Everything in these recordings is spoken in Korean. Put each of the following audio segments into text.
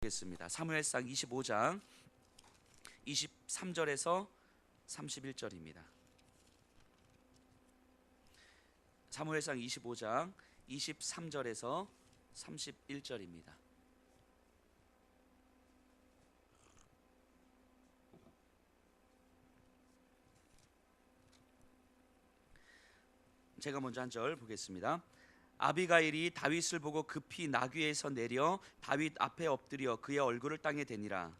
보겠습니다. 사무엘상 25장 23절에서 31절입니다. 사무엘상 25장 23절에서 31절입니다. 제가 먼저 한 절 보겠습니다. 아비가일이 다윗을 보고 급히 나귀에서 내려 다윗 앞에 엎드려 그의 얼굴을 땅에 대니라.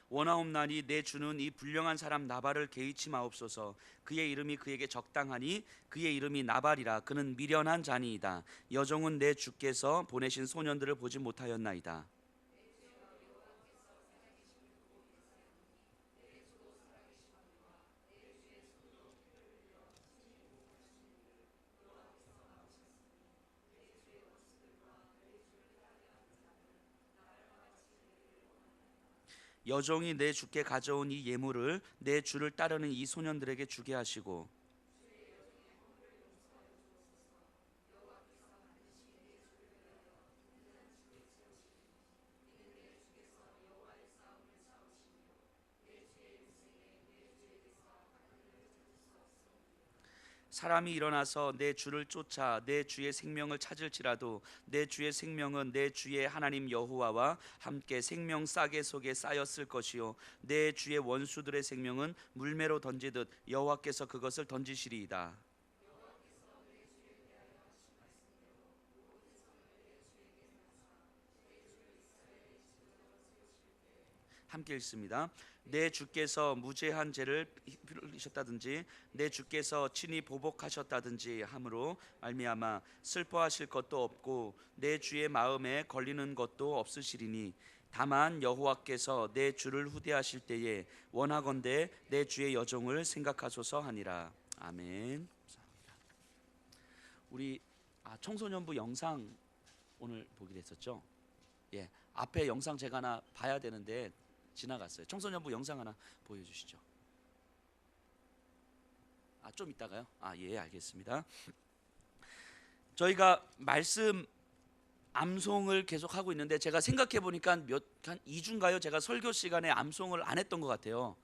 원하옵나니 내 주는 이 불량한 사람 나발을 개의치 마옵소서. 그의 이름이 그에게 적당하니 그의 이름이 나발이라. 그는 미련한 자니이다. 여종은 내 주께서 보내신 소년들을 보지 못하였나이다. 여종이 내 주께 가져온 이 예물을 내 주를 따르는 이 소년들에게 주게 하시고, 사람이 일어나서 내 주를 쫓아 내 주의 생명을 찾을지라도 내 주의 생명은 내 주의 하나님 여호와와 함께 생명 싸개 속에 쌓였을 것이요 내 주의 원수들의 생명은 물매로 던지듯 여호와께서 그것을 던지시리이다. 함께 읽습니다. 내 주께서 무죄한 죄를 흘리셨다든지 내 주께서 친히 보복하셨다든지 함으로 말미암아 슬퍼하실 것도 없고 내 주의 마음에 걸리는 것도 없으시리니 다만 여호와께서 내 주를 후대하실 때에 원하건대 내 주의 여종을 생각하소서 하니라. 아멘. 감사합니다. 우리 청소년부 영상 오늘 보기로 했었죠. 예, 앞에 영상 제가 하나 봐야 되는데 지나갔어요. 청소년부 영상 하나 보여주시죠. 좀 이따가요? 예, 알겠습니다. 저희가 말씀 암송을 계속 하고 있는데 제가 생각해 보니까 한 2주인가요? 제가 설교 시간에 암송을 안 했던 것 같아요.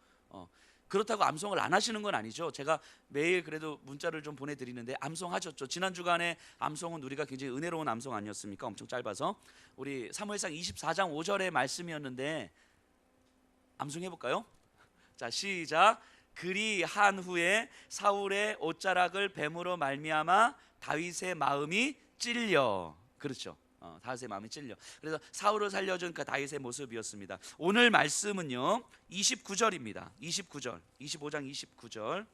그렇다고 암송을 안 하시는 건 아니죠. 제가 매일 그래도 문자를 좀 보내드리는데 암송하셨죠. 지난 주간에 암송은 우리가 굉장히 은혜로운 암송 아니었습니까? 엄청 짧아서 우리 사무엘상 24장 5절의 말씀이었는데 암송해 볼까요? 자, 시작. 그리한 후에 사울의 옷자락을 뱀으로 말미암아 다윗의 마음이 찔려. 그렇죠. 다윗의 마음이 찔려. 그래서 사울을 살려준 그 다윗의 모습이었습니다. 오늘 말씀은요 29절입니다. 29절, 25장 29절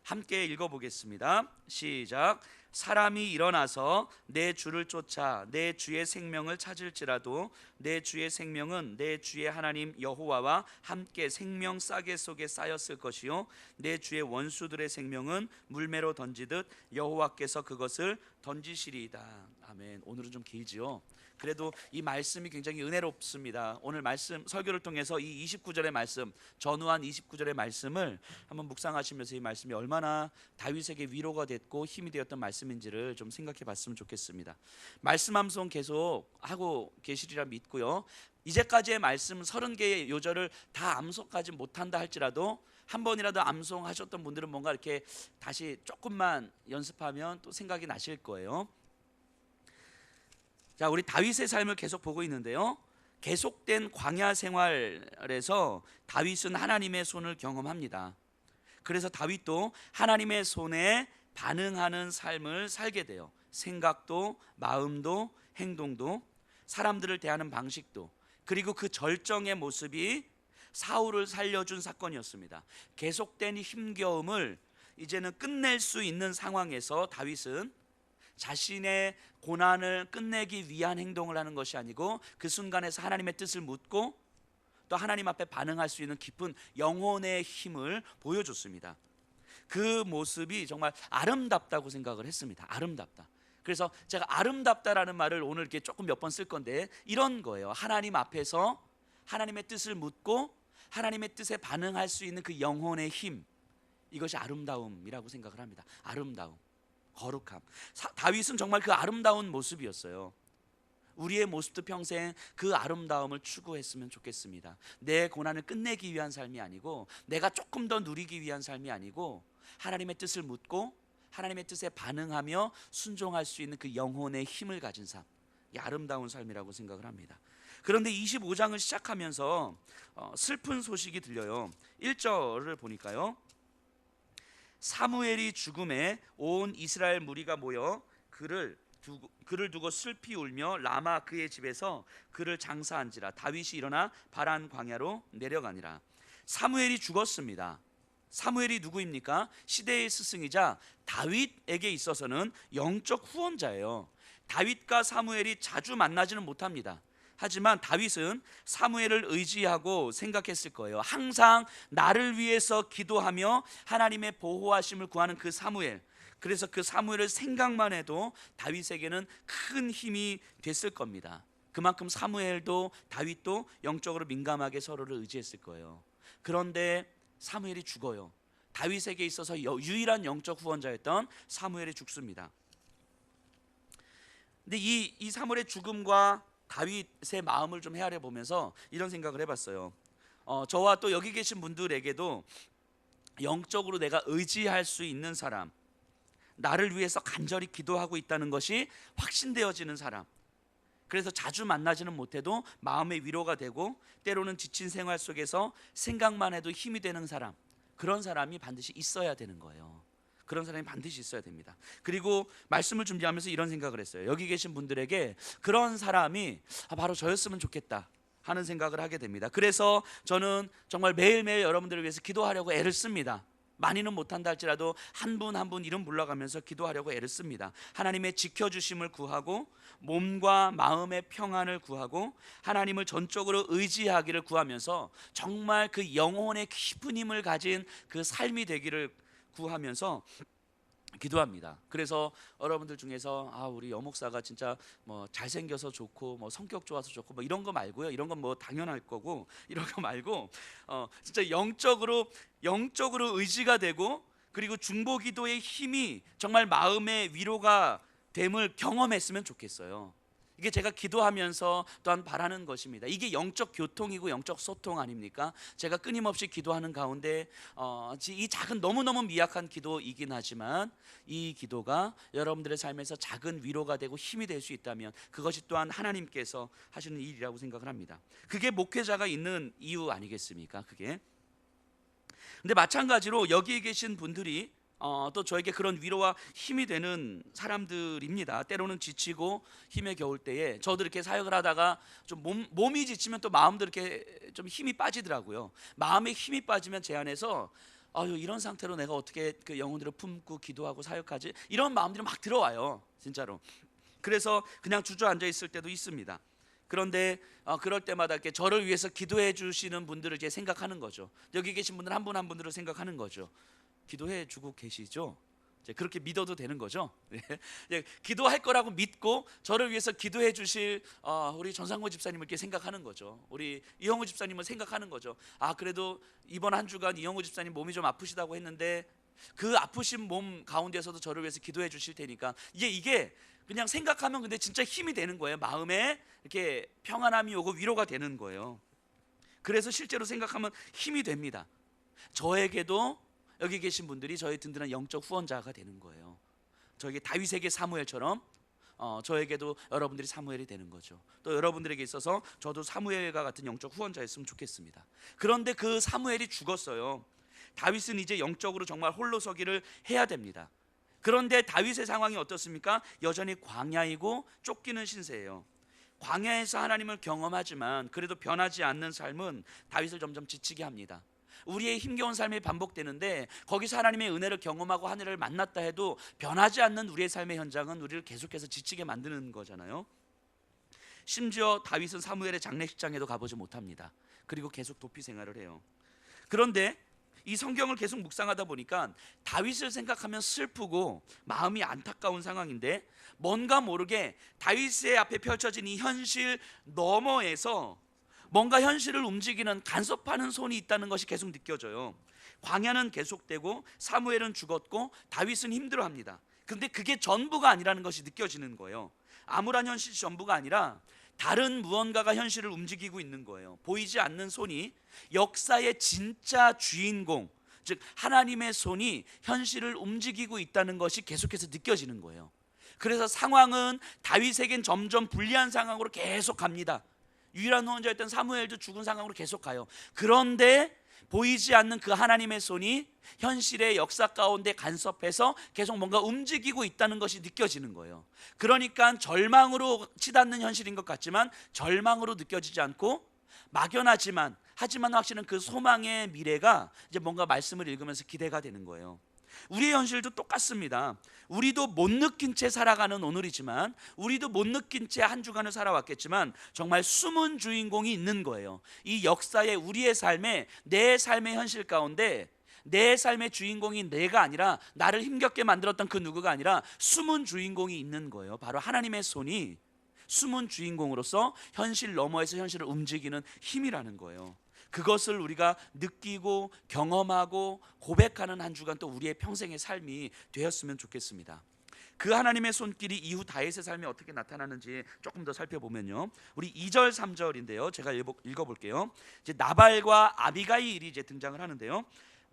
함께 읽어보겠습니다. 시작. 사람이 일어나서 내 주를 쫓아 내 주의 생명을 찾을지라도 내 주의 생명은 내 주의 하나님 여호와와 함께 생명 싸개 속에 쌓였을 것이요 내 주의 원수들의 생명은 물매로 던지듯 여호와께서 그것을 던지시리이다. 아멘. 오늘은 좀 길지요. 그래도 이 말씀이 굉장히 은혜롭습니다. 오늘 말씀 설교를 통해서 이 29절의 말씀, 전후한 29절의 말씀을 한번 묵상하시면서 이 말씀이 얼마나 다윗에게 위로가 됐고 힘이 되었던 말씀인지를 좀 생각해 봤으면 좋겠습니다. 말씀 암송 계속 하고 계시리라 믿고요. 이제까지의 말씀 30개의 요절을 다 암송하지 못한다 할지라도 한 번이라도 암송하셨던 분들은 뭔가 이렇게 다시 조금만 연습하면 또 생각이 나실 거예요. 자, 우리 다윗의 삶을 계속 보고 있는데요. 계속된 광야 생활에서 다윗은 하나님의 손을 경험합니다. 그래서 다윗도 하나님의 손에 반응하는 삶을 살게 돼요. 생각도, 마음도, 행동도, 사람들을 대하는 방식도, 그리고 그 절정의 모습이 사울을 살려준 사건이었습니다. 계속된 힘겨움을 이제는 끝낼 수 있는 상황에서 다윗은 자신의 고난을 끝내기 위한 행동을 하는 것이 아니고 그 순간에서 하나님의 뜻을 묻고 또 하나님 앞에 반응할 수 있는 깊은 영혼의 힘을 보여줬습니다. 그 모습이 정말 아름답다고 생각을 했습니다. 아름답다. 그래서 제가 아름답다라는 말을 오늘 이렇게 조금 몇 번 쓸 건데 이런 거예요. 하나님 앞에서 하나님의 뜻을 묻고 하나님의 뜻에 반응할 수 있는 그 영혼의 힘, 이것이 아름다움이라고 생각을 합니다. 아름다움, 거룩함. 다윗은 정말 그 아름다운 모습이었어요. 우리의 모습도 평생 그 아름다움을 추구했으면 좋겠습니다. 내 고난을 끝내기 위한 삶이 아니고, 내가 조금 더 누리기 위한 삶이 아니고, 하나님의 뜻을 묻고 하나님의 뜻에 반응하며 순종할 수 있는 그 영혼의 힘을 가진 삶, 이 아름다운 삶이라고 생각을 합니다. 그런데 25장을 시작하면서 슬픈 소식이 들려요. 1절을 보니까요, 사무엘이 죽음에 온 이스라엘 무리가 모여 그를 두고 슬피 울며 라마 그의 집에서 그를 장사한지라. 다윗이 일어나 바란 광야로 내려가니라. 사무엘이 죽었습니다. 사무엘이 누구입니까? 시대의 스승이자 다윗에게 있어서는 영적 후원자예요. 다윗과 사무엘이 자주 만나지는 못합니다. 하지만 다윗은 사무엘을 의지하고 생각했을 거예요. 항상 나를 위해서 기도하며 하나님의 보호하심을 구하는 그 사무엘, 그래서 그 사무엘을 생각만 해도 다윗에게는 큰 힘이 됐을 겁니다. 그만큼 사무엘도 다윗도 영적으로 민감하게 서로를 의지했을 거예요. 그런데 사무엘이 죽어요. 다윗에게 있어서 유일한 영적 후원자였던 사무엘이 죽습니다. 근데 이 사무엘의 죽음과 다윗의 마음을 좀 헤아려 보면서 이런 생각을 해봤어요. 저와 또 여기 계신 분들에게도 영적으로 내가 의지할 수 있는 사람, 나를 위해서 간절히 기도하고 있다는 것이 확신되어지는 사람, 그래서 자주 만나지는 못해도 마음의 위로가 되고 때로는 지친 생활 속에서 생각만 해도 힘이 되는 사람, 그런 사람이 반드시 있어야 되는 거예요. 그런 사람이 반드시 있어야 됩니다. 그리고 말씀을 준비하면서 이런 생각을 했어요. 여기 계신 분들에게 그런 사람이 바로 저였으면 좋겠다 하는 생각을 하게 됩니다. 그래서 저는 정말 매일매일 여러분들을 위해서 기도하려고 애를 씁니다. 많이는 못한다 할지라도 한 분 한 분 이름 불러가면서 기도하려고 애를 씁니다. 하나님의 지켜주심을 구하고 몸과 마음의 평안을 구하고 하나님을 전적으로 의지하기를 구하면서 정말 그 영혼의 깊은 힘을 가진 그 삶이 되기를 구하면서 기도합니다. 그래서 여러분들 중에서 우리 여목사가 진짜 뭐 잘생겨서 좋고 뭐 성격 좋아서 좋고 뭐 이런 거 말고요, 이런 건 뭐 당연할 거고, 이런 거 말고 진짜 영적으로 의지가 되고, 그리고 중보기도의 힘이 정말 마음의 위로가 됨을 경험했으면 좋겠어요. 이게 제가 기도하면서 또한 바라는 것입니다. 이게 영적 교통이고 영적 소통 아닙니까? 제가 끊임없이 기도하는 가운데 이 작은, 너무너무 미약한 기도이긴 하지만 이 기도가 여러분들의 삶에서 작은 위로가 되고 힘이 될 수 있다면 그것이 또한 하나님께서 하시는 일이라고 생각을 합니다. 그게 목회자가 있는 이유 아니겠습니까? 그게. 근데 마찬가지로 여기에 계신 분들이 또 저에게 그런 위로와 힘이 되는 사람들입니다. 때로는 지치고 힘에 겨울 때에 저도 이렇게 사역을 하다가 좀 몸이 지치면 또 마음도 이렇게 좀 힘이 빠지더라고요. 마음에 힘이 빠지면 제 안에서 이런 상태로 내가 어떻게 그 영혼들을 품고 기도하고 사역하지? 이런 마음들이 막 들어와요, 진짜로. 그래서 그냥 주저앉아 있을 때도 있습니다. 그런데 그럴 때마다 이렇게 저를 위해서 기도해 주시는 분들을 이제 생각하는 거죠. 여기 계신 분들 한 분 한 분들을 생각하는 거죠. 기도해 주고 계시죠? 이제 그렇게 믿어도 되는 거죠. 기도할 거라고 믿고 저를 위해서 기도해 주실 우리 전상호 집사님을 이렇게 생각하는 거죠. 우리 이영호 집사님을 생각하는 거죠. 그래도 이번 한 주간 이영호 집사님 몸이 좀 아프시다고 했는데 그 아프신 몸 가운데서도 저를 위해서 기도해 주실 테니까 이게 그냥 생각하면 근데 진짜 힘이 되는 거예요. 마음에 이렇게 평안함이 오고 위로가 되는 거예요. 그래서 실제로 생각하면 힘이 됩니다. 저에게도 여기 계신 분들이 저의 든든한 영적 후원자가 되는 거예요. 저에게 다윗에게 사무엘처럼 저에게도 여러분들이 사무엘이 되는 거죠. 또 여러분들에게 있어서 저도 사무엘과 같은 영적 후원자였으면 좋겠습니다. 그런데 그 사무엘이 죽었어요. 다윗은 이제 영적으로 정말 홀로서기를 해야 됩니다. 그런데 다윗의 상황이 어떻습니까? 여전히 광야이고 쫓기는 신세예요. 광야에서 하나님을 경험하지만 그래도 변하지 않는 삶은 다윗을 점점 지치게 합니다. 우리의 힘겨운 삶이 반복되는데 거기서 하나님의 은혜를 경험하고 하늘을 만났다 해도 변하지 않는 우리의 삶의 현장은 우리를 계속해서 지치게 만드는 거잖아요. 심지어 다윗은 사무엘의 장례식장에도 가보지 못합니다. 그리고 계속 도피 생활을 해요. 그런데 이 성경을 계속 묵상하다 보니까 다윗을 생각하면 슬프고 마음이 안타까운 상황인데 뭔가 모르게 다윗의 앞에 펼쳐진 이 현실 너머에서 뭔가 현실을 움직이는 간섭하는 손이 있다는 것이 계속 느껴져요. 광야는 계속되고 사무엘은 죽었고 다윗은 힘들어합니다. 근데 그게 전부가 아니라는 것이 느껴지는 거예요. 암울한 현실이 전부가 아니라 다른 무언가가 현실을 움직이고 있는 거예요. 보이지 않는 손이 역사의 진짜 주인공, 즉 하나님의 손이 현실을 움직이고 있다는 것이 계속해서 느껴지는 거예요. 그래서 상황은 다윗에겐 점점 불리한 상황으로 계속 갑니다. 유일한 후원자였던 사무엘도 죽은 상황으로 계속 가요. 그런데 보이지 않는 그 하나님의 손이 현실의 역사 가운데 간섭해서 계속 뭔가 움직이고 있다는 것이 느껴지는 거예요. 그러니까 절망으로 치닫는 현실인 것 같지만 절망으로 느껴지지 않고 막연하지만 하지만 확실한 그 소망의 미래가 이제 뭔가 말씀을 읽으면서 기대가 되는 거예요. 우리의 현실도 똑같습니다. 우리도 못 느낀 채 살아가는 오늘이지만, 우리도 못 느낀 채 한 주간을 살아왔겠지만 정말 숨은 주인공이 있는 거예요. 이 역사에, 우리의 삶에, 내 삶의 현실 가운데 내 삶의 주인공이 내가 아니라, 나를 힘겹게 만들었던 그 누구가 아니라 숨은 주인공이 있는 거예요. 바로 하나님의 손이 숨은 주인공으로서 현실 너머에서 현실을 움직이는 힘이라는 거예요. 그것을 우리가 느끼고 경험하고 고백하는 한 주간 또 우리의 평생의 삶이 되었으면 좋겠습니다. 그 하나님의 손길이 이후 다윗의 삶에 어떻게 나타나는지 조금 더 살펴보면요, 우리 2절 3절인데요 제가 읽어볼게요. 이제 나발과 아비가일이 이제 등장을 하는데요,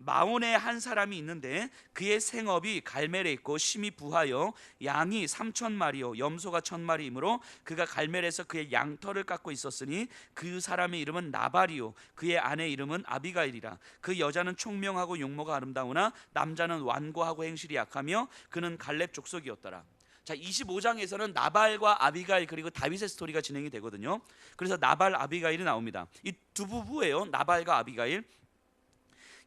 마온에 한 사람이 있는데 그의 생업이 갈멜에 있고 심히 부하여 양이 3,000마리요 염소가 1,000마리이므로 그가 갈멜에서 그의 양털을 깎고 있었으니 그 사람의 이름은 나발이요 그의 아내 이름은 아비가일이라. 그 여자는 총명하고 용모가 아름다우나 남자는 완고하고 행실이 약하며 그는 갈렙 족속이었더라. 자, 25장에서는 나발과 아비가일 그리고 다윗의 스토리가 진행이 되거든요. 그래서 나발 아비가일이 나옵니다. 이 두 부부예요, 나발과 아비가일.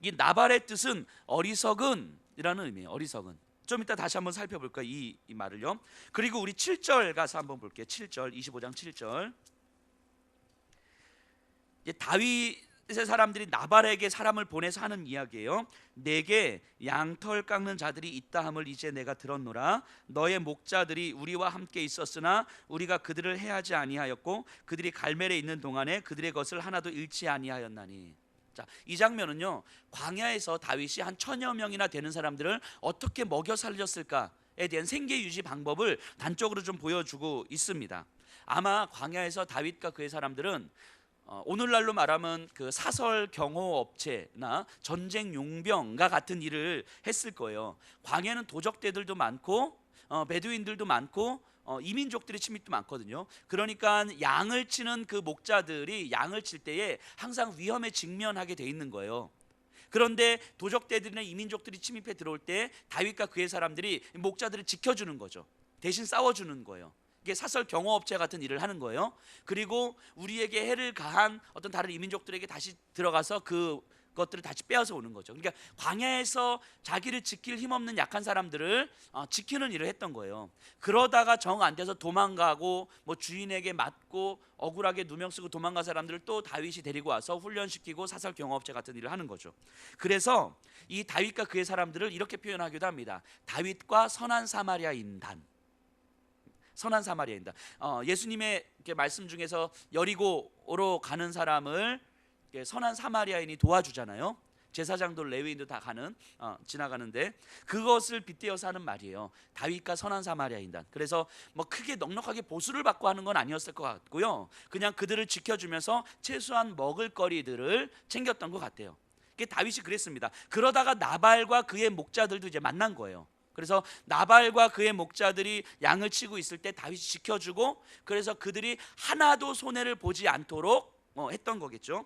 이 나발의 뜻은 어리석은이라는 의미예요. 어리석은. 좀 이따 다시 한번 살펴볼까요, 이 말을요. 그리고 우리 7절 가서 한번 볼게요. 7절, 25장 7절. 다윗의 사람들이 나발에게 사람을 보내서 하는 이야기예요. 내게 양털 깎는 자들이 있다 함을 이제 내가 들었노라. 너의 목자들이 우리와 함께 있었으나 우리가 그들을 해하지 아니하였고 그들이 갈멜에 있는 동안에 그들의 것을 하나도 잃지 아니하였나니. 자, 이 장면은요, 광야에서 다윗이 한 1,000여 명이나 되는 사람들을 어떻게 먹여 살렸을까에 대한 생계 유지 방법을 단적으로 좀 보여주고 있습니다. 아마 광야에서 다윗과 그의 사람들은 오늘날로 말하면 그 사설 경호 업체나 전쟁 용병과 같은 일을 했을 거예요. 광야는 도적대들도 많고 베두인들도 많고 이민족들의 침입도 많거든요. 그러니까 양을 치는 그 목자들이 양을 칠 때에 항상 위험에 직면하게 돼 있는 거예요. 그런데 도적대들이나 이민족들이 침입해 들어올 때 다윗과 그의 사람들이 목자들을 지켜주는 거죠. 대신 싸워주는 거예요. 이게 사설 경호업체 같은 일을 하는 거예요. 그리고 우리에게 해를 가한 어떤 다른 이민족들에게 다시 들어가서 그것들을 다시 빼앗아 오는 거죠. 그러니까 광야에서 자기를 지킬 힘없는 약한 사람들을 지키는 일을 했던 거예요. 그러다가 정 안 돼서 도망가고 뭐 주인에게 맞고 억울하게 누명 쓰고 도망간 사람들을 또 다윗이 데리고 와서 훈련시키고 사설 경호업체 같은 일을 하는 거죠. 그래서 이 다윗과 그의 사람들을 이렇게 표현하기도 합니다. 다윗과 선한 사마리아인단. 선한 사마리아인단. 예수님의 말씀 중에서 여리고로 가는 사람을 선한 사마리아인이 도와주잖아요. 제사장도 레위인도 다 지나가는데 그것을 빗대어서 하는 말이에요. 다윗과 선한 사마리아인단. 그래서 뭐 크게 넉넉하게 보수를 받고 하는 건 아니었을 것 같고요. 그냥 그들을 지켜주면서 최소한 먹을거리들을 챙겼던 것 같아요. 다윗이 그랬습니다. 그러다가 나발과 그의 목자들도 이제 만난 거예요. 그래서 나발과 그의 목자들이 양을 치고 있을 때 다윗이 지켜주고, 그래서 그들이 하나도 손해를 보지 않도록 했던 거겠죠.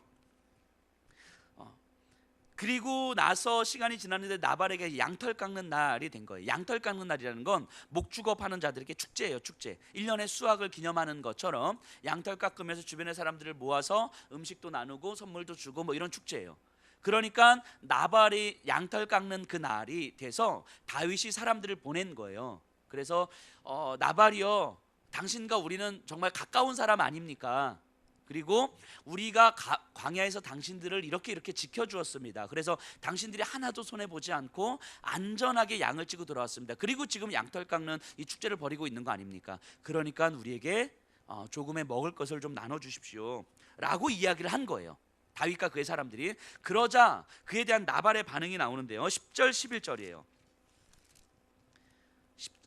그리고 나서 시간이 지났는데 나발에게 양털 깎는 날이 된 거예요. 양털 깎는 날이라는 건 목축업하는 자들에게 축제예요. 축제. 1년의 수확을 기념하는 것처럼 양털 깎으면서 주변의 사람들을 모아서 음식도 나누고 선물도 주고 뭐 이런 축제예요. 그러니까 나발이 양털 깎는 그 날이 돼서 다윗이 사람들을 보낸 거예요. 그래서 나발이여, 당신과 우리는 정말 가까운 사람 아닙니까? 그리고 우리가 광야에서 당신들을 이렇게 지켜주었습니다. 그래서 당신들이 하나도 손해보지 않고 안전하게 양을 치고 돌아왔습니다. 그리고 지금 양털 깎는 이 축제를 벌이고 있는 거 아닙니까? 그러니까 우리에게 조금의 먹을 것을 좀 나눠주십시오 라고 이야기를 한 거예요. 다윗과 그의 사람들이. 그러자 그에 대한 나발의 반응이 나오는데요. 10절 11절이에요.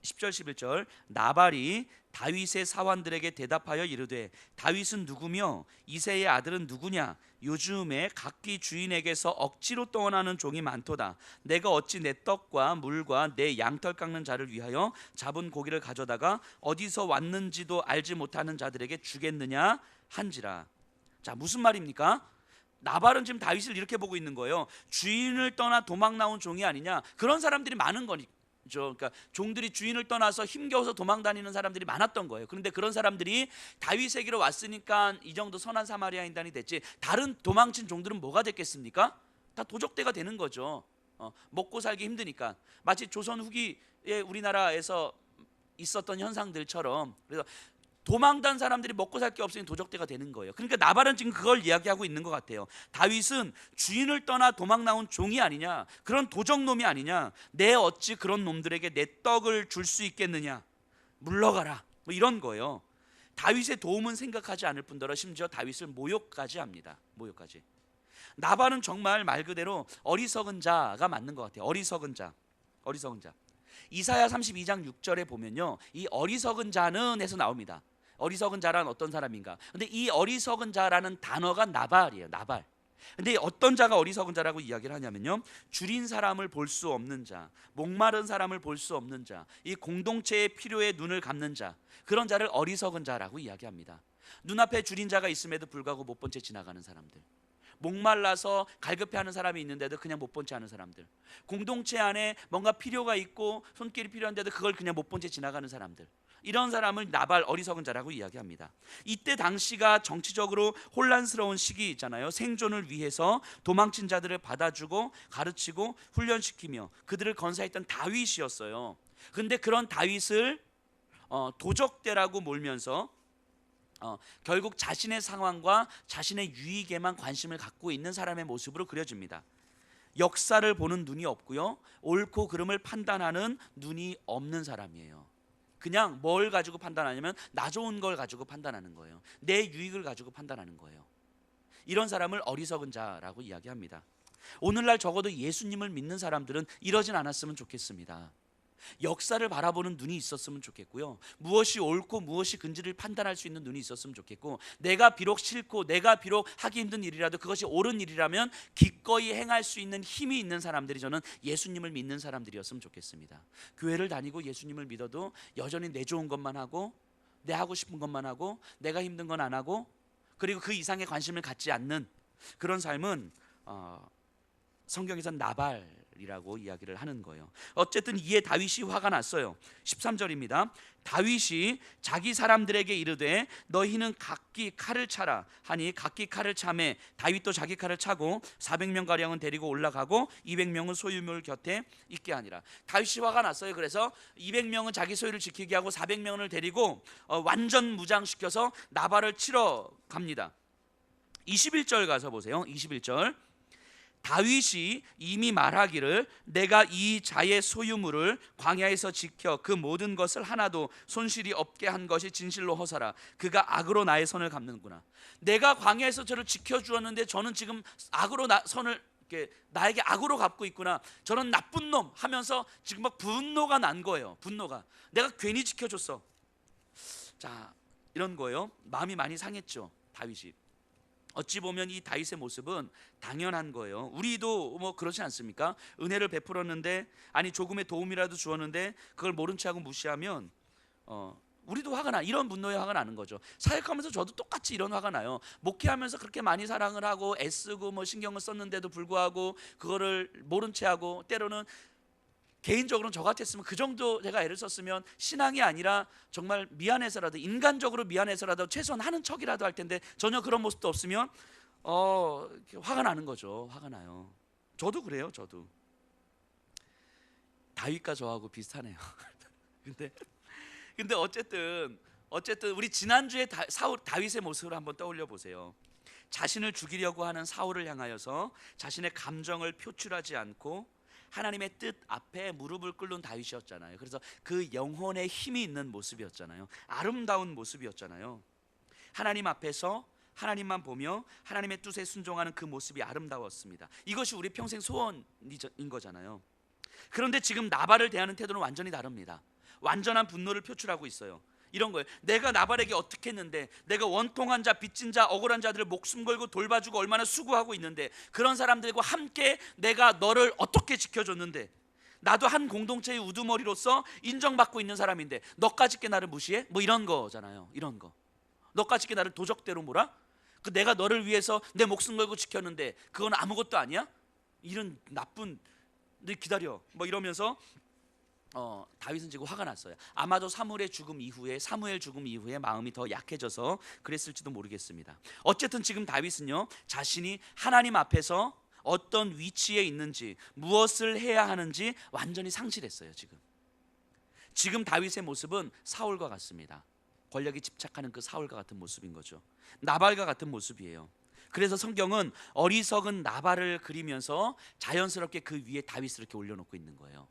10절 11절 나발이 다윗의 사환들에게 대답하여 이르되 다윗은 누구며 이새의 아들은 누구냐? 요즘에 각기 주인에게서 억지로 떠나는 종이 많도다. 내가 어찌 내 떡과 물과 내 양털 깎는 자를 위하여 잡은 고기를 가져다가 어디서 왔는지도 알지 못하는 자들에게 주겠느냐 한지라. 자, 무슨 말입니까? 나발은 지금 다윗을 이렇게 보고 있는 거예요. 주인을 떠나 도망 나온 종이 아니냐. 그런 사람들이 많은 거니까. 그러니까 종들이 주인을 떠나서 힘겨워서 도망 다니는 사람들이 많았던 거예요. 그런데 그런 사람들이 다윗에게로 왔으니까 이 정도 선한 사마리아인단이 됐지, 다른 도망친 종들은 뭐가 됐겠습니까? 다 도적대가 되는 거죠. 먹고 살기 힘드니까. 마치 조선 후기에 우리나라에서 있었던 현상들처럼. 그래서 도망단 사람들이 먹고 살 게 없으니 도적대가 되는 거예요. 그러니까 나발은 지금 그걸 이야기하고 있는 것 같아요. 다윗은 주인을 떠나 도망 나온 종이 아니냐, 그런 도적놈이 아니냐. 내 어찌 그런 놈들에게 내 떡을 줄 수 있겠느냐, 물러가라, 뭐 이런 거예요. 다윗의 도움은 생각하지 않을 뿐더러 심지어 다윗을 모욕까지 합니다. 모욕까지. 나발은 정말 말 그대로 어리석은 자가 맞는 것 같아요. 어리석은 자, 어리석은 자. 이사야 32장 6절에 보면요, 이 어리석은 자는 해서 나옵니다. 어리석은 자란 어떤 사람인가? 근데 이 어리석은 자라는 단어가 나발이에요. 나발. 근데 어떤 자가 어리석은 자라고 이야기를 하냐면요, 줄인 사람을 볼 수 없는 자, 목마른 사람을 볼 수 없는 자, 이 공동체의 필요에 눈을 감는 자, 그런 자를 어리석은 자라고 이야기합니다. 눈앞에 줄인 자가 있음에도 불구하고 못 본 채 지나가는 사람들, 목말라서 갈급해하는 사람이 있는데도 그냥 못 본 채 하는 사람들, 공동체 안에 뭔가 필요가 있고 손길이 필요한데도 그걸 그냥 못 본 채 지나가는 사람들, 이런 사람을 나발, 어리석은 자라고 이야기합니다. 이때 당시가 정치적으로 혼란스러운 시기 있잖아요. 생존을 위해서 도망친 자들을 받아주고 가르치고 훈련시키며 그들을 건사했던 다윗이었어요. 그런데 그런 다윗을 도적대라고 몰면서 결국 자신의 상황과 자신의 유익에만 관심을 갖고 있는 사람의 모습으로 그려집니다. 역사를 보는 눈이 없고요, 옳고 그름을 판단하는 눈이 없는 사람이에요. 그냥 뭘 가지고 판단하냐면 나 좋은 걸 가지고 판단하는 거예요. 내 유익을 가지고 판단하는 거예요. 이런 사람을 어리석은 자라고 이야기합니다. 오늘날 적어도 예수님을 믿는 사람들은 이러진 않았으면 좋겠습니다. 역사를 바라보는 눈이 있었으면 좋겠고요, 무엇이 옳고 무엇이 근지를 판단할 수 있는 눈이 있었으면 좋겠고, 내가 비록 싫고 내가 비록 하기 힘든 일이라도 그것이 옳은 일이라면 기꺼이 행할 수 있는 힘이 있는 사람들이 저는 예수님을 믿는 사람들이었으면 좋겠습니다. 교회를 다니고 예수님을 믿어도 여전히 내 좋은 것만 하고 내 하고 싶은 것만 하고 내가 힘든 건 안 하고 그리고 그 이상의 관심을 갖지 않는 그런 삶은 성경에서는 나발이라고 이야기를 하는 거예요. 어쨌든 이에 다윗이 화가 났어요. 13절입니다. 다윗이 자기 사람들에게 이르되 너희는 각기 칼을 차라 하니 각기 칼을 차매 다윗도 자기 칼을 차고 400명 가량은 데리고 올라가고 200명은 소유물 곁에 있게 하니라. 다윗이 화가 났어요. 그래서 200명은 자기 소유를 지키게 하고 400명을 데리고 완전 무장시켜서 나발을 치러 갑니다. 21절 가서 보세요. 21절. 다윗이 이미 말하기를 내가 이 자의 소유물을 광야에서 지켜 그 모든 것을 하나도 손실이 없게 한 것이 진실로 허사라. 그가 악으로 나의 선을 갚는구나. 내가 광야에서 저를 지켜주었는데 저는 지금 악으로 선을 나에게 악으로 갚고 있구나. 저런 나쁜 놈 하면서 지금 막 분노가 난 거예요. 분노가. 내가 괜히 지켜줬어. 자, 이런 거예요. 마음이 많이 상했죠, 다윗이. 어찌 보면 이 다윗의 모습은 당연한 거예요. 우리도 뭐 그렇지 않습니까? 은혜를 베풀었는데, 아니 조금의 도움이라도 주었는데 그걸 모른 채 하고 무시하면 우리도 화가 나. 이런 분노에 화가 나는 거죠. 사역하면서 저도 똑같이 이런 화가 나요. 목회하면서 그렇게 많이 사랑을 하고 애쓰고 뭐 신경을 썼는데도 불구하고 그거를 모른 채 하고, 때로는 개인적으로는 저 같았으면 그 정도 제가 애를 썼으면 신앙이 아니라 정말 미안해서라도, 인간적으로 미안해서라도 최소한 하는 척이라도 할 텐데 전혀 그런 모습도 없으면 화가 나는 거죠. 화가 나요. 저도 그래요. 저도 다윗과 저하고 비슷하네요. 근데 어쨌든 우리 지난주에 다윗의 모습을 한번 떠올려 보세요. 자신을 죽이려고 하는 사울을 향하여서 자신의 감정을 표출하지 않고 하나님의 뜻 앞에 무릎을 꿇는 다윗이었잖아요. 그래서 그 영혼의 힘이 있는 모습이었잖아요. 아름다운 모습이었잖아요. 하나님 앞에서 하나님만 보며 하나님의 뜻에 순종하는 그 모습이 아름다웠습니다. 이것이 우리 평생 소원인 거잖아요. 그런데 지금 나발을 대하는 태도는 완전히 다릅니다. 완전한 분노를 표출하고 있어요. 이런 거예요. 내가 나발에게 어떻게 했는데, 내가 원통한 자, 빚진 자, 억울한 자들을 목숨 걸고 돌봐주고 얼마나 수고하고 있는데, 그런 사람들과 함께 내가 너를 어떻게 지켜줬는데, 나도 한 공동체의 우두머리로서 인정받고 있는 사람인데 너까지 게 나를 무시해? 뭐 이런 거잖아요. 이런 거. 너까지 게 나를 도적대로 몰아? 그 내가 너를 위해서 내 목숨 걸고 지켰는데 그건 아무것도 아니야? 이런 나쁜, 너 기다려 뭐 이러면서 다윗은 지금 화가 났어요. 아마도 사무엘 죽음 이후에 마음이 더 약해져서 그랬을지도 모르겠습니다. 어쨌든 지금 다윗은요, 자신이 하나님 앞에서 어떤 위치에 있는지, 무엇을 해야 하는지 완전히 상실했어요. 지금 다윗의 모습은 사울과 같습니다. 권력에 집착하는 그 사울과 같은 모습인 거죠. 나발과 같은 모습이에요. 그래서 성경은 어리석은 나발을 그리면서 자연스럽게 그 위에 다윗을 이렇게 올려놓고 있는 거예요.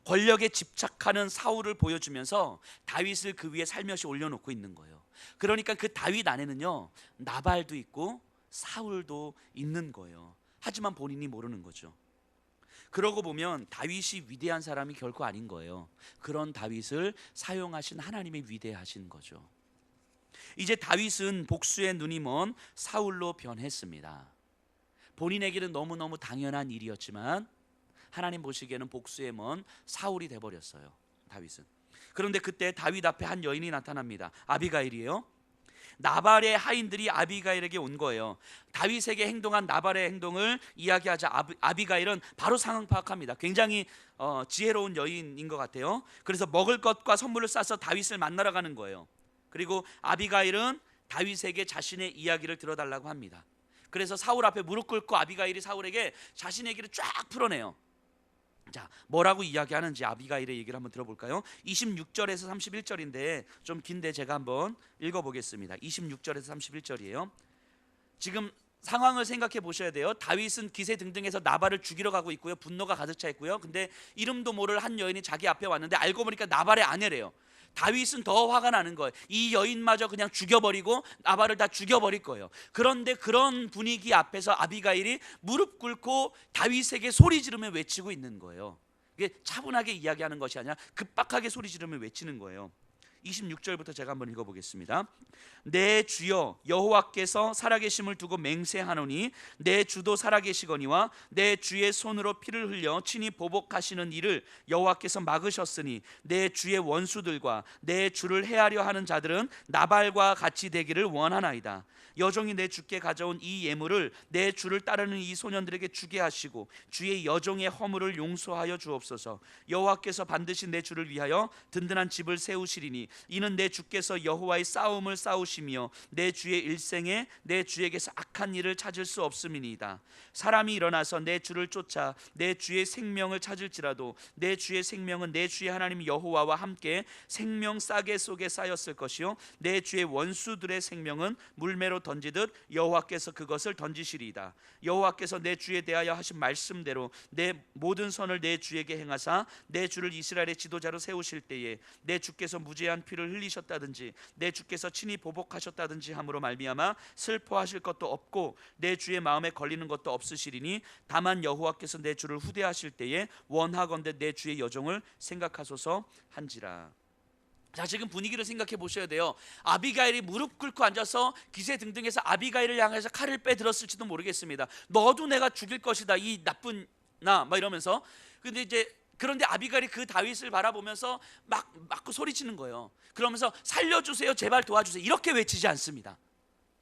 권력에 집착하는 사울을 보여주면서 다윗을 그 위에 살며시 올려놓고 있는 거예요. 그러니까 그 다윗 안에는요, 나발도 있고 사울도 있는 거예요. 하지만 본인이 모르는 거죠. 그러고 보면 다윗이 위대한 사람이 결코 아닌 거예요. 그런 다윗을 사용하신 하나님이 위대하신 거죠. 이제 다윗은 복수의 눈이 먼 사울로 변했습니다. 본인에게는 너무너무 당연한 일이었지만 하나님 보시기에는 복수의 먼 사울이 돼버렸어요, 다윗은. 그런데 그때 다윗 앞에 한 여인이 나타납니다. 아비가일이에요. 나발의 하인들이 아비가일에게 온 거예요. 다윗에게 행동한 나발의 행동을 이야기하자 아비가일은 바로 상황 파악합니다. 굉장히 지혜로운 여인인 것 같아요. 그래서 먹을 것과 선물을 싸서 다윗을 만나러 가는 거예요. 그리고 아비가일은 다윗에게 자신의 이야기를 들어달라고 합니다. 그래서 사울 앞에 무릎 꿇고 아비가일이 사울에게 자신의 얘기를 쫙 풀어내요. 자, 뭐라고 이야기하는지 아비가일의 얘기를 한번 들어볼까요? 26절에서 31절인데 좀 긴데 제가 한번 읽어보겠습니다. 26절에서 31절이에요. 지금 상황을 생각해 보셔야 돼요. 다윗은 기세등등해서 나발을 죽이러 가고 있고요. 분노가 가득 차 있고요. 근데 이름도 모를 한 여인이 자기 앞에 왔는데 알고 보니까 나발의 아내래요. 다윗은 더 화가 나는 거예요. 이 여인마저 그냥 죽여버리고 나발을 다 죽여버릴 거예요. 그런데 그런 분위기 앞에서 아비가일이 무릎 꿇고 다윗에게 소리 지르며 외치고 있는 거예요. 이게 차분하게 이야기하는 것이 아니라 급박하게 소리 지르며 외치는 거예요. 26절부터 제가 한번 읽어보겠습니다. 내 주여 여호와께서 살아계심을 두고 맹세하노니 내 주도 살아계시거니와 내 주의 손으로 피를 흘려 친히 보복하시는 일을 여호와께서 막으셨으니 내 주의 원수들과 내 주를 해하려 하는 자들은 나발과 같이 되기를 원하나이다. 여종이 내 주께 가져온 이 예물을 내 주를 따르는 이 소년들에게 주게 하시고 주의 여종의 허물을 용서하여 주옵소서. 여호와께서 반드시 내 주를 위하여 든든한 집을 세우시리니 이는 내 주께서 여호와의 싸움을 싸우시며 내 주의 일생에 내 주에게서 악한 일을 찾을 수 없음이니이다. 사람이 일어나서 내 주를 쫓아 내 주의 생명을 찾을지라도 내 주의 생명은 내 주의 하나님 여호와와 함께 생명 싸개 속에 쌓였을 것이요 내 주의 원수들의 생명은 물매로 던지듯 여호와께서 그것을 던지시리이다. 여호와께서 내 주에 대하여 하신 말씀대로 내 모든 선을 내 주에게 행하사 내 주를 이스라엘의 지도자로 세우실 때에 내 주께서 무죄한 피를 흘리셨다든지 내 주께서 친히 보복하셨다든지 함으로 말미암아 슬퍼하실 것도 없고 내 주의 마음에 걸리는 것도 없으시리니 다만 여호와께서 내 주를 후대하실 때에 원하건대 내 주의 여종을 생각하소서 한지라. 자, 지금 분위기를 생각해 보셔야 돼요. 아비가일이 무릎 꿇고 앉아서 기세등등해서 아비가일을 향해서 칼을 빼들었을지도 모르겠습니다. 너도 내가 죽일 것이다, 이 나쁜 나, 막 이러면서. 그런데 아비가일이 그 다윗을 바라보면서 막 소리치는 거예요. 그러면서 살려주세요, 제발 도와주세요, 이렇게 외치지 않습니다.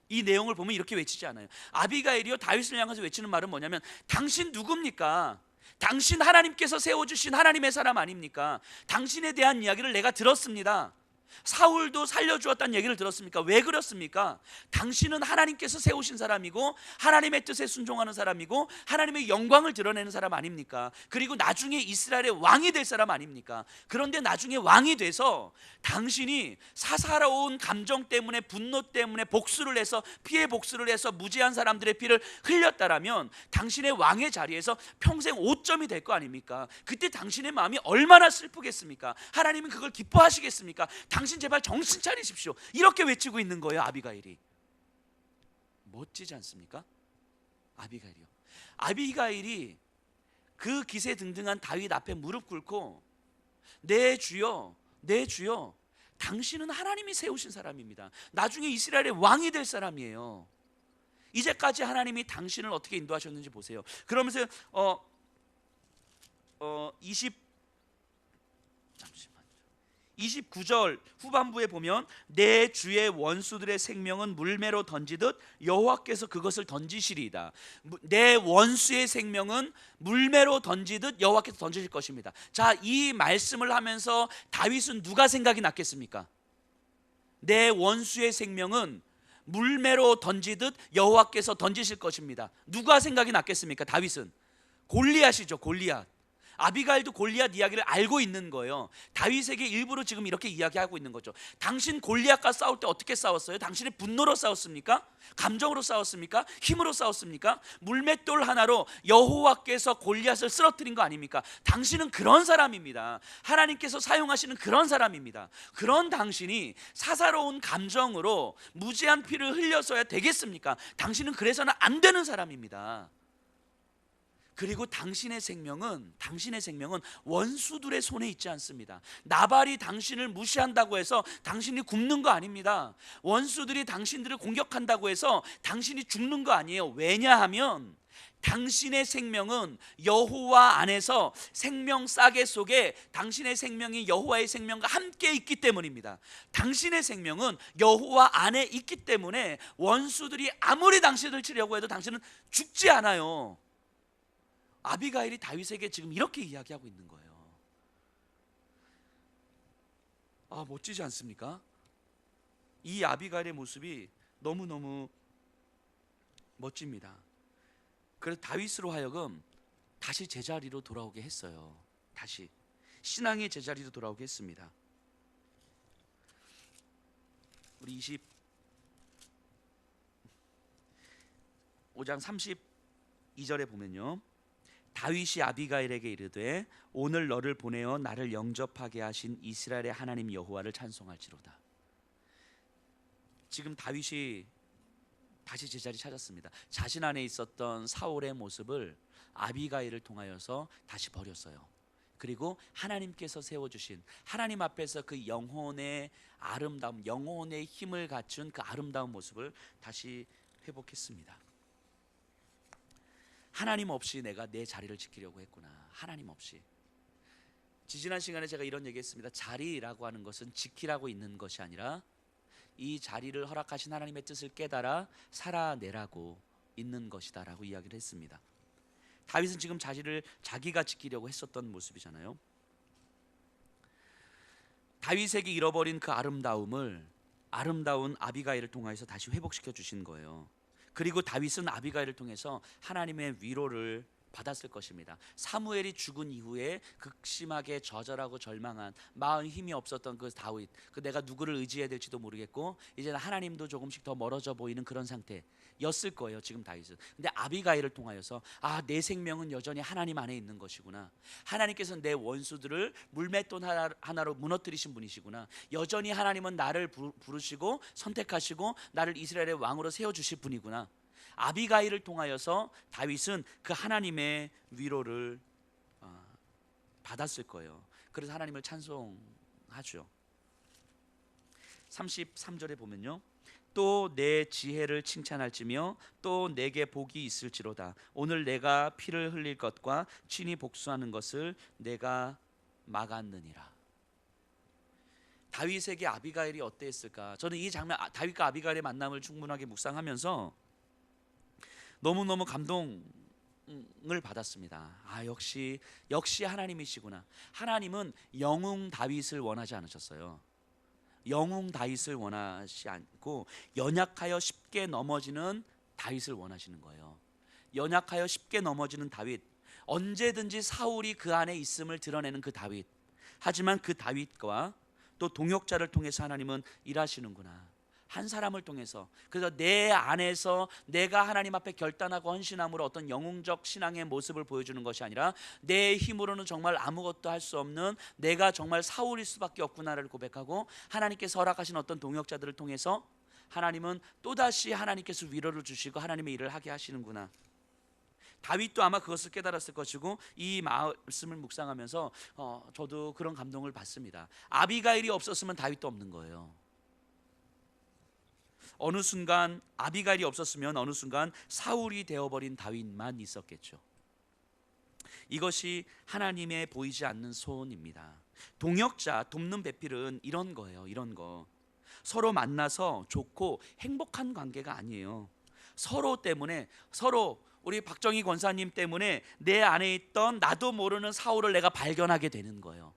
이 내용을 보면 이렇게 외치지 않아요. 아비가일이요, 다윗을 향해서 외치는 말은 뭐냐면, 당신 누굽니까? 당신 하나님께서 세워주신 하나님의 사람 아닙니까? 당신에 대한 이야기를 내가 들었습니다. 사울도 살려주었다는 얘기를 들었습니까? 왜 그렇습니까? 당신은 하나님께서 세우신 사람이고 하나님의 뜻에 순종하는 사람이고 하나님의 영광을 드러내는 사람 아닙니까? 그리고 나중에 이스라엘의 왕이 될 사람 아닙니까? 그런데 나중에 왕이 돼서 당신이 사사로운 감정 때문에, 분노 때문에 복수를 해서, 피해 복수를 해서 무죄한 사람들의 피를 흘렸다라면 당신의 왕의 자리에서 평생 오점이 될 거 아닙니까? 그때 당신의 마음이 얼마나 슬프겠습니까? 하나님은 그걸 기뻐하시겠습니까? 당신 제발 정신 차리십시오, 이렇게 외치고 있는 거예요, 아비가일이. 멋지지 않습니까? 아비가일이요. 아비가일이 그 기세등등한 다윗 앞에 무릎 꿇고 내 주여, 내 주여, 당신은 하나님이 세우신 사람입니다. 나중에 이스라엘의 왕이 될 사람이에요. 이제까지 하나님이 당신을 어떻게 인도하셨는지 보세요. 그러면서 29절 후반부에 보면 내 주의 원수들의 생명은 물매로 던지듯 여호와께서 그것을 던지시리이다. 내 원수의 생명은 물매로 던지듯 여호와께서 던지실 것입니다. 자, 이 말씀을 하면서 다윗은 누가 생각이 났겠습니까? 내 원수의 생명은 물매로 던지듯 여호와께서 던지실 것입니다. 누가 생각이 났겠습니까? 다윗은 골리앗이죠. 골리앗. 아비가일도 골리앗 이야기를 알고 있는 거예요. 다윗에게 일부러 지금 이렇게 이야기하고 있는 거죠. 당신 골리앗과 싸울 때 어떻게 싸웠어요? 당신의 분노로 싸웠습니까? 감정으로 싸웠습니까? 힘으로 싸웠습니까? 물맷돌 하나로 여호와께서 골리앗을 쓰러뜨린 거 아닙니까? 당신은 그런 사람입니다. 하나님께서 사용하시는 그런 사람입니다. 그런 당신이 사사로운 감정으로 무지한 피를 흘려서야 되겠습니까? 당신은 그래서는 안 되는 사람입니다. 그리고 당신의 생명은 원수들의 손에 있지 않습니다. 나발이 당신을 무시한다고 해서 당신이 굶는 거 아닙니다. 원수들이 당신들을 공격한다고 해서 당신이 죽는 거 아니에요. 왜냐하면 당신의 생명은 여호와 안에서 생명 싸개 속에 당신의 생명이 여호와의 생명과 함께 있기 때문입니다. 당신의 생명은 여호와 안에 있기 때문에 원수들이 아무리 당신을 치려고 해도 당신은 죽지 않아요. 아비가일이 다윗에게 지금 이렇게 이야기하고 있는 거예요. 아, 멋지지 않습니까? 이 아비가일의 모습이 너무너무 멋집니다. 그래서 다윗으로 하여금 다시 제자리로 돌아오게 했어요. 다시 신앙의 제자리로 돌아오게 했습니다. 우리 25장 32절에 보면요, 다윗이 아비가일에게 이르되 오늘 너를 보내어 나를 영접하게 하신 이스라엘의 하나님 여호와를 찬송할지로다. 지금 다윗이 다시 제자리 찾았습니다. 자신 안에 있었던 사울의 모습을 아비가일을 통하여서 다시 버렸어요. 그리고 하나님께서 세워주신 하나님 앞에서 그 영혼의 아름다움, 영혼의 힘을 갖춘 그 아름다운 모습을 다시 회복했습니다. 하나님 없이 내가 내 자리를 지키려고 했구나. 하나님 없이. 지지난 시간에 제가 이런 얘기했습니다. 자리라고 하는 것은 지키라고 있는 것이 아니라 이 자리를 허락하신 하나님의 뜻을 깨달아 살아내라고 있는 것이다 라고 이야기를 했습니다. 다윗은 지금 자리를 자기가 지키려고 했었던 모습이잖아요. 다윗에게 잃어버린 그 아름다운 아비가일을 통해서 다시 회복시켜 주신 거예요. 그리고 다윗은 아비가일을 통해서 하나님의 위로를 받았을 것입니다. 사무엘이 죽은 이후에 극심하게 좌절하고 절망한, 마음 힘이 없었던 그 다윗, 그 내가 누구를 의지해야 될지도 모르겠고 이제는 하나님도 조금씩 더 멀어져 보이는 그런 상태였을 거예요. 지금 다윗은. 근데 아비가일을 통하여서 내 생명은 여전히 하나님 안에 있는 것이구나. 하나님께서는 내 원수들을 물맷돌 하나로 무너뜨리신 분이시구나. 여전히 하나님은 나를 부르시고 선택하시고 나를 이스라엘의 왕으로 세워주실 분이구나. 아비가일을 통하여서 다윗은 그 하나님의 위로를 받았을 거예요. 그래서 하나님을 찬송하죠. 33절에 보면요, 또 내 지혜를 칭찬할지며 또 내게 복이 있을지로다. 오늘 내가 피를 흘릴 것과 친히 복수하는 것을 내가 막았느니라. 다윗에게 아비가일이 어땠을까? 저는 이 장면, 다윗과 아비가일의 만남을 충분하게 묵상하면서 너무너무 감동을 받았습니다. 역시 하나님이시구나. 하나님은 영웅 다윗을 원하지 않으셨어요. 영웅 다윗을 원하지 않고 연약하여 쉽게 넘어지는 다윗을 원하시는 거예요. 연약하여 쉽게 넘어지는 다윗, 언제든지 사울이 그 안에 있음을 드러내는 그 다윗. 하지만 그 다윗과 또 동역자를 통해서 하나님은 일하시는구나. 한 사람을 통해서. 그래서 내 안에서 내가 하나님 앞에 결단하고 헌신함으로 어떤 영웅적 신앙의 모습을 보여주는 것이 아니라 내 힘으로는 정말 아무것도 할 수 없는 내가 정말 사울일 수밖에 없구나를 고백하고 하나님께서 허락하신 어떤 동역자들을 통해서 하나님은 또다시 하나님께서 위로를 주시고 하나님의 일을 하게 하시는구나. 다윗도 아마 그것을 깨달았을 것이고 이 말씀을 묵상하면서 저도 그런 감동을 받습니다. 아비가일이 없었으면 다윗도 없는 거예요. 어느 순간 아비가일이 없었으면 어느 순간 사울이 되어버린 다윗만 있었겠죠. 이것이 하나님의 보이지 않는 손입니다. 동역자, 돕는 배필은 이런 거예요. 이런 거. 서로 만나서 좋고 행복한 관계가 아니에요. 서로 때문에, 서로 우리 박정희 권사님 때문에 내 안에 있던 나도 모르는 사울을 내가 발견하게 되는 거예요.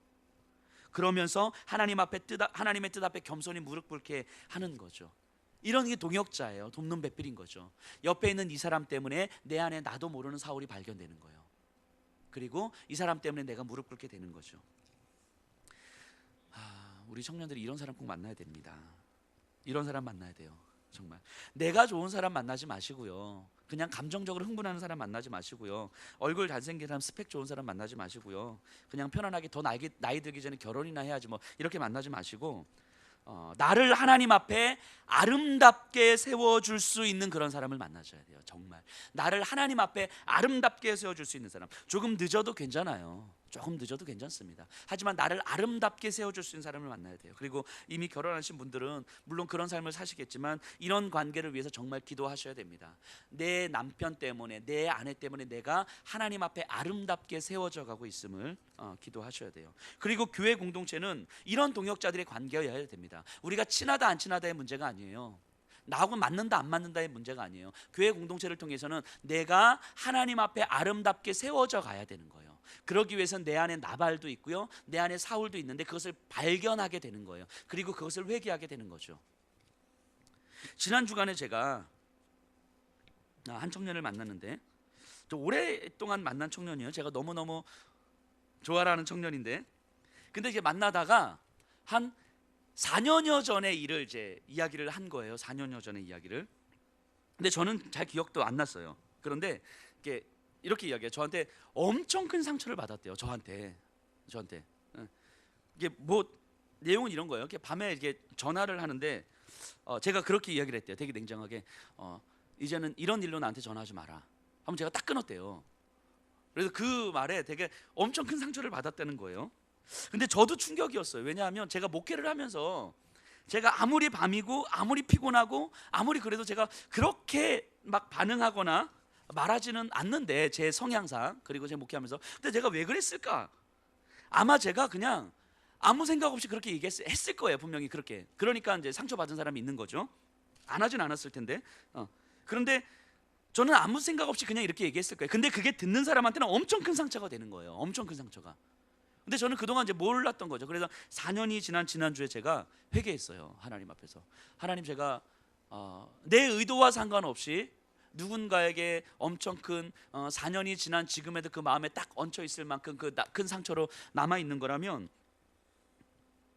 그러면서 하나님의 뜻 앞에 겸손히 무릎 꿇게 하는 거죠. 이런 게 동역자예요. 돕는 배필인 거죠. 옆에 있는 이 사람 때문에 내 안에 나도 모르는 사울이 발견되는 거예요. 그리고 이 사람 때문에 내가 무릎 꿇게 되는 거죠. 우리 청년들이 이런 사람 꼭 만나야 됩니다. 이런 사람 만나야 돼요. 정말 내가 좋은 사람 만나지 마시고요. 그냥 감정적으로 흥분하는 사람 만나지 마시고요. 얼굴 잘생긴 사람, 스펙 좋은 사람 만나지 마시고요. 그냥 편안하게 더 나이 들기 전에 결혼이나 해야지 뭐 이렇게 만나지 마시고 나를 하나님 앞에 아름답게 세워줄 수 있는 그런 사람을 만나셔야 돼요. 정말 나를 하나님 앞에 아름답게 세워줄 수 있는 사람. 조금 늦어도 괜찮아요. 조금 늦어도 괜찮습니다. 하지만 나를 아름답게 세워줄 수 있는 사람을 만나야 돼요. 그리고 이미 결혼하신 분들은 물론 그런 삶을 사시겠지만 이런 관계를 위해서 정말 기도하셔야 됩니다. 내 남편 때문에, 내 아내 때문에 내가 하나님 앞에 아름답게 세워져 가고 있음을 기도하셔야 돼요. 그리고 교회 공동체는 이런 동역자들의 관계여야 됩니다. 우리가 친하다 안 친하다의 문제가 아니에요. 나하고 맞는다 안 맞는다의 문제가 아니에요. 교회 공동체를 통해서는 내가 하나님 앞에 아름답게 세워져 가야 되는 거예요. 그러기 위해서는 내 안에 나발도 있고요, 내 안에 사울도 있는데 그것을 발견하게 되는 거예요. 그리고 그것을 회개하게 되는 거죠. 지난 주간에 제가 한 청년을 만났는데, 좀 오랫동안 만난 청년이에요. 제가 너무너무 좋아하는 청년인데, 근데 이제 만나다가 한 4년여 전의 일을 이제 이야기를 한 거예요. 4년여 전의 이야기를. 근데 저는 잘 기억도 안 났어요. 그런데 이렇게 이야기해요. 저한테 엄청 큰 상처를 받았대요. 저한테. 이게 뭐 내용은 이런 거예요. 밤에 이렇게 전화를 하는데 제가 그렇게 이야기를 했대요. 되게 냉정하게. 이제는 이런 일로 나한테 전화하지 마라. 하면 제가 딱 끊었대요. 그래서 그 말에 되게 엄청 큰 상처를 받았다는 거예요. 근데 저도 충격이었어요. 왜냐하면 제가 목회를 하면서 제가 아무리 밤이고 아무리 피곤하고 아무리 그래도 제가 그렇게 막 반응하거나 말하지는 않는데, 제 성향상, 그리고 제가 목회하면서. 근데 제가 왜 그랬을까? 아마 제가 그냥 아무 생각 없이 그렇게 얘기했을 거예요. 분명히 그렇게. 그러니까 이제 상처받은 사람이 있는 거죠. 안 하진 않았을 텐데. 그런데 저는 아무 생각 없이 그냥 이렇게 얘기했을 거예요. 근데 그게 듣는 사람한테는 엄청 큰 상처가 되는 거예요. 엄청 큰 상처가. 근데 저는 그동안 이제 몰랐던 거죠. 그래서 4년이 지난 지난주에 제가 회개했어요. 하나님 앞에서. 하나님, 제가 내 의도와 상관없이 누군가에게 엄청 큰 4년이 지난 지금에도 그 마음에 딱 얹혀 있을 만큼 그 큰 상처로 남아 있는 거라면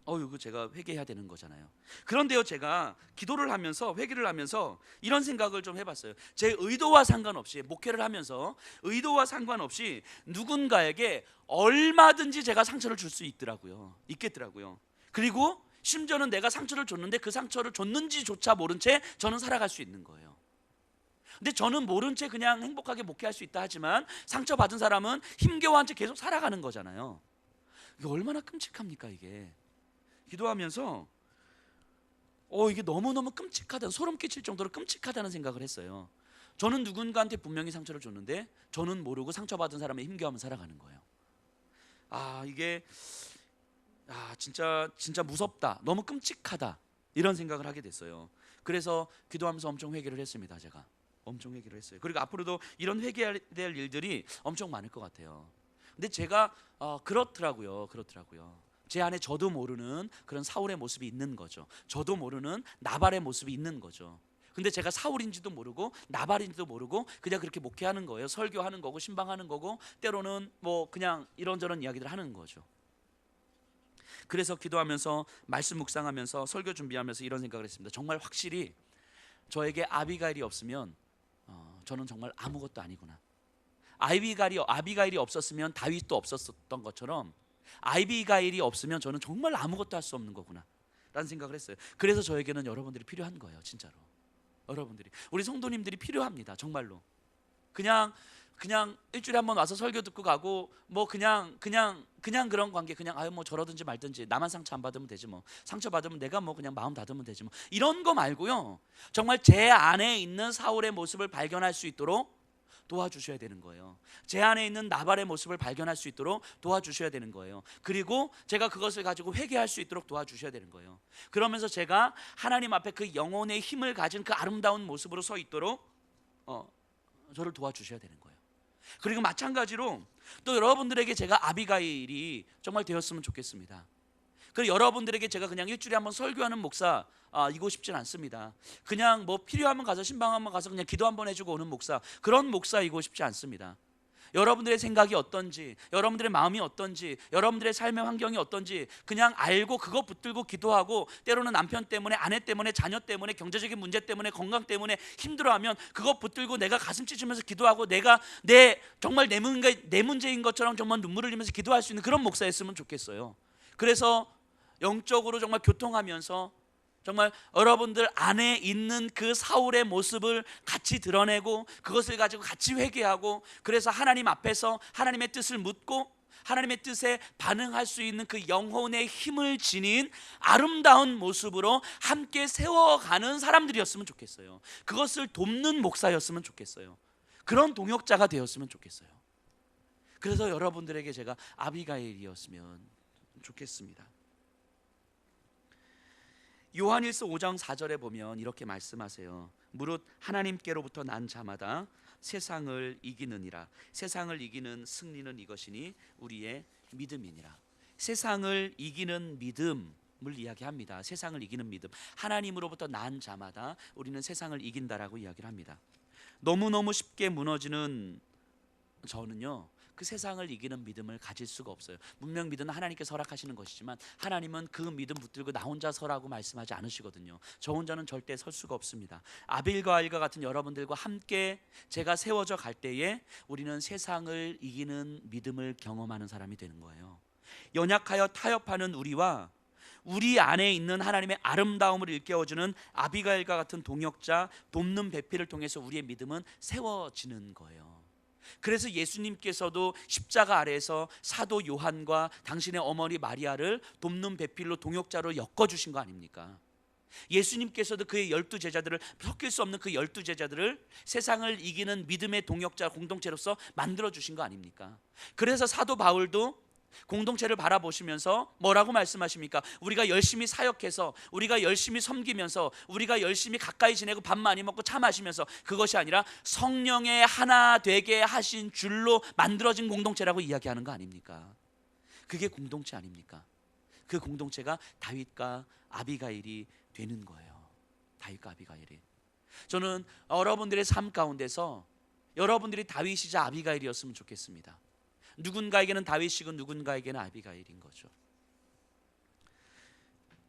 이거 제가 회개해야 되는 거잖아요. 그런데요, 제가 기도를 하면서, 회개를 하면서 이런 생각을 좀 해봤어요. 제 의도와 상관없이, 목회를 하면서 의도와 상관없이 누군가에게 얼마든지 제가 상처를 줄 수 있겠더라고요. 그리고 심지어는 내가 상처를 줬는데 그 상처를 줬는지조차 모른 채 저는 살아갈 수 있는 거예요. 근데 저는 모른 채 그냥 행복하게 목회할 수 있다 하지만 상처받은 사람은 힘겨워한 채 계속 살아가는 거잖아요. 이게 얼마나 끔찍합니까, 이게. 기도하면서 이게 너무너무 끔찍하다, 소름 끼칠 정도로 끔찍하다는 생각을 했어요. 저는 누군가한테 분명히 상처를 줬는데 저는 모르고 상처받은 사람의 힘겨워하며 살아가는 거예요. 이게 진짜 무섭다, 너무 끔찍하다, 이런 생각을 하게 됐어요. 그래서 기도하면서 엄청 회개를 했습니다. 제가 엄청 회개를 했어요. 그리고 앞으로도 이런 회개해야 될 일들이 엄청 많을 것 같아요. 근데 제가 그렇더라고요. 제 안에 저도 모르는 그런 사울의 모습이 있는 거죠. 저도 모르는 나발의 모습이 있는 거죠. 근데 제가 사울인지도 모르고 나발인지도 모르고 그냥 그렇게 목회하는 거예요. 설교하는 거고 신방하는 거고 때로는 뭐 그냥 이런저런 이야기들 하는 거죠. 그래서 기도하면서, 말씀 묵상하면서, 설교 준비하면서 이런 생각을 했습니다. 정말 확실히 저에게 아비가일이 없으면 저는 정말 아무것도 아니구나. 아비가일이 없었으면 다윗도 없었던 것처럼 아비가일이 없으면 저는 정말 아무것도 할 수 없는 거구나 생각을 했어요. 그래서 저에게는 여러분들이 필요한 거예요. 진짜로 여러분들이, 우리 성도님들이 필요합니다. 정말로. 그냥 일주일에 한 번 와서 설교 듣고 가고 뭐 그냥 그런 관계, 그냥 아유 뭐 저러든지 말든지 나만 상처 안 받으면 되지 뭐, 상처 받으면 내가 뭐 그냥 마음 닫으면 되지 뭐, 이런 거 말고요, 정말 제 안에 있는 사울의 모습을 발견할 수 있도록 도와주셔야 되는 거예요. 제 안에 있는 나발의 모습을 발견할 수 있도록 도와주셔야 되는 거예요. 그리고 제가 그것을 가지고 회개할 수 있도록 도와주셔야 되는 거예요. 그러면서 제가 하나님 앞에 그 영혼의 힘을 가진 그 아름다운 모습으로 서 있도록 저를 도와주셔야 되는 거예요. 그리고 마찬가지로 또 여러분들에게 제가 아비가일이 정말 되었으면 좋겠습니다. 그리고 여러분들에게 제가 그냥 일주일에 한번 설교하는 목사 이고 싶진 않습니다. 그냥 뭐 필요하면 가서 신방 한번 가서 그냥 기도 한번 해주고 오는 목사, 그런 목사이고 싶지 않습니다. 여러분들의 생각이 어떤지, 여러분들의 마음이 어떤지, 여러분들의 삶의 환경이 어떤지 그냥 알고 그거 붙들고 기도하고, 때로는 남편 때문에, 아내 때문에, 자녀 때문에, 경제적인 문제 때문에, 건강 때문에 힘들어하면 그거 붙들고 내가 가슴 찢으면서 기도하고, 내가 정말 내 문제인 것처럼 정말 눈물을 흘리면서 기도할 수 있는 그런 목사였으면 좋겠어요. 그래서 영적으로 정말 교통하면서 정말 여러분들 안에 있는 그 사울의 모습을 같이 드러내고, 그것을 가지고 같이 회개하고, 그래서 하나님 앞에서 하나님의 뜻을 묻고 하나님의 뜻에 반응할 수 있는 그 영혼의 힘을 지닌 아름다운 모습으로 함께 세워가는 사람들이었으면 좋겠어요. 그것을 돕는 목사였으면 좋겠어요. 그런 동역자가 되었으면 좋겠어요. 그래서 여러분들에게 제가 아비가일이었으면 좋겠습니다. 요한일서 5장 4절에 보면 이렇게 말씀하세요. 무릇 하나님께로부터 난 자마다 세상을 이기느니라. 세상을 이기는 승리는 이것이니 우리의 믿음이니라. 세상을 이기는 믿음을 이야기합니다. 세상을 이기는 믿음, 하나님으로부터 난 자마다 우리는 세상을 이긴다라고 이야기를 합니다. 너무너무 쉽게 무너지는 저는요, 그 세상을 이기는 믿음을 가질 수가 없어요. 분명 믿음은 하나님께서 허락하시는 것이지만 하나님은 그 믿음 붙들고 나 혼자 서라고 말씀하지 않으시거든요. 저 혼자는 절대 설 수가 없습니다. 아빌과 아일과 같은 여러분들과 함께 제가 세워져 갈 때에 우리는 세상을 이기는 믿음을 경험하는 사람이 되는 거예요. 연약하여 타협하는 우리와 우리 안에 있는 하나님의 아름다움을 일깨워주는 아비가일과 같은 동역자, 돕는 배필을 통해서 우리의 믿음은 세워지는 거예요. 그래서 예수님께서도 십자가 아래에서 사도 요한과 당신의 어머니 마리아를 돕는 배필로, 동역자로 엮어주신 거 아닙니까? 예수님께서도 그의 12제자들을, 섞일 수 없는 그 12제자들을 세상을 이기는 믿음의 동역자 공동체로서 만들어주신 거 아닙니까? 그래서 사도 바울도 공동체를 바라보시면서 뭐라고 말씀하십니까? 우리가 열심히 사역해서, 우리가 열심히 섬기면서, 우리가 열심히 가까이 지내고 밥 많이 먹고 차 마시면서, 그것이 아니라 성령의 하나 되게 하신 줄로 만들어진 공동체라고 이야기하는 거 아닙니까? 그게 공동체 아닙니까? 그 공동체가 다윗과 아비가일이 되는 거예요. 다윗과 아비가일이. 저는 여러분들의 삶 가운데서 여러분들이 다윗이자 아비가일이었으면 좋겠습니다. 누군가에게는 다윗이고 누군가에게는 아비가일인 거죠.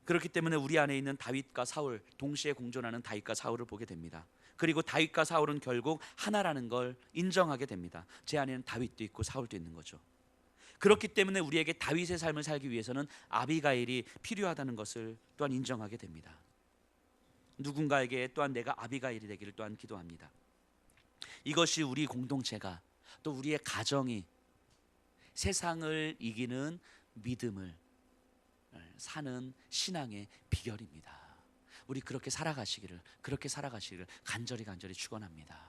그렇기 때문에 우리 안에 있는 다윗과 사울, 동시에 공존하는 다윗과 사울을 보게 됩니다. 그리고 다윗과 사울은 결국 하나라는 걸 인정하게 됩니다. 제 안에는 다윗도 있고 사울도 있는 거죠. 그렇기 때문에 우리에게 다윗의 삶을 살기 위해서는 아비가일이 필요하다는 것을 또한 인정하게 됩니다. 누군가에게 또한 내가 아비가일이 되기를 또한 기도합니다. 이것이 우리 공동체가, 또 우리의 가정이 세상을 이기는 믿음을 사는 신앙의 비결입니다. 우리 그렇게 살아가시기를 간절히 축원합니다.